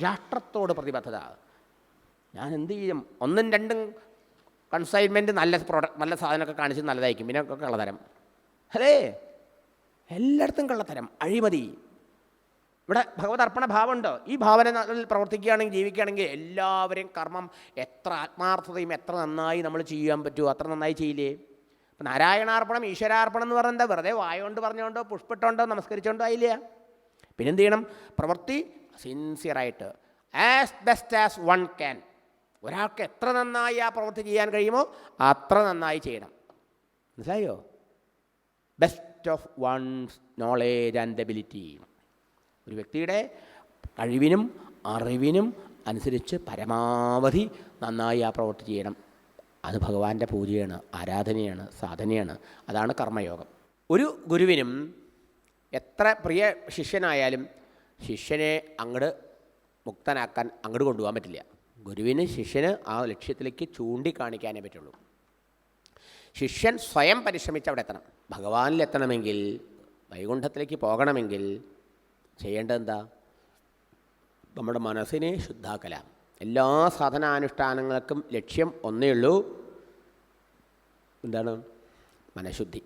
രാഷ്ട്രത്തോട് പ്രതിബദ്ധത. ഞാൻ എന്ത് ചെയ്യും? ഒന്നും രണ്ടും കൺസൈൻമെൻറ്റ് നല്ല നല്ല സാധനമൊക്കെ കാണിച്ച് നല്ലതായിരിക്കും, പിന്നെ ഒക്കെ കള്ളത്തരം. അല്ലേ? എല്ലായിടത്തും കള്ളത്തരം, അഴിമതി. ഇവിടെ ഭഗവത് അർപ്പണ ഭാവമുണ്ടോ? ഈ ഭാവന പ്രവർത്തിക്കുകയാണെങ്കിൽ, ജീവിക്കുകയാണെങ്കിൽ എല്ലാവരെയും കർമ്മം എത്ര ആത്മാർത്ഥതയും എത്ര നന്നായി നമ്മൾ ചെയ്യാൻ പറ്റുമോ അത്ര നന്നായി ചെയ്യില്ലേ? അപ്പം നാരായണാർപ്പണം ഈശ്വരാർപ്പണം എന്ന് പറഞ്ഞാൽ എന്താ? വെറുതെ വായോണ്ട് പറഞ്ഞുകൊണ്ടോ പുഷ്പിട്ടുകൊണ്ടോ നമസ്കരിച്ചുകൊണ്ടോ ആയില്ല. പിന്നെന്ത് ചെയ്യണം? പ്രവൃത്തി സിൻസിയറായിട്ട്, as best as one can. ഒരാൾക്ക് എത്ര നന്നായി ആ പ്രവൃത്തി ചെയ്യാൻ കഴിയുമോ അത്ര നന്നായി ചെയ്യണം. മനസ്സിലായോ? Best of one's knowledge and ability. ഒരു വ്യക്തിയുടെ കഴിവിനും അറിവിനും അനുസരിച്ച് പരമാവധി നന്നായി ആ പ്രവൃത്തി ചെയ്യണം. അത് ഭഗവാന്റെ പൂജയാണ്, ആരാധനയാണ്, സാധനയാണ്. അതാണ് കർമ്മയോഗം. ഒരു ഗുരുവിനും എത്ര പ്രിയ ശിഷ്യനായാലും ശിഷ്യനെ അങ്ങോട്ട് മുക്തനാക്കാൻ അങ്ങോട്ട് കൊണ്ടുപോകാൻ പറ്റില്ല. ഗുരുവിന് ശിഷ്യന് ആ ലക്ഷ്യത്തിലേക്ക് ചൂണ്ടിക്കാണിക്കാനേ പറ്റുള്ളൂ. ശിഷ്യൻ സ്വയം പരിശ്രമിച്ച് അവിടെ എത്തണം. ഭഗവാനിലെത്തണമെങ്കിൽ, വൈകുണ്ഠത്തിലേക്ക് പോകണമെങ്കിൽ ചെയ്യേണ്ടത് എന്താ? നമ്മുടെ മനസ്സിനെ ശുദ്ധാക്കല. എല്ലാ സാധനാനുഷ്ഠാനങ്ങൾക്കും ലക്ഷ്യം ഒന്നേ ഉള്ളൂ. എന്താണ്? മനഃശുദ്ധി.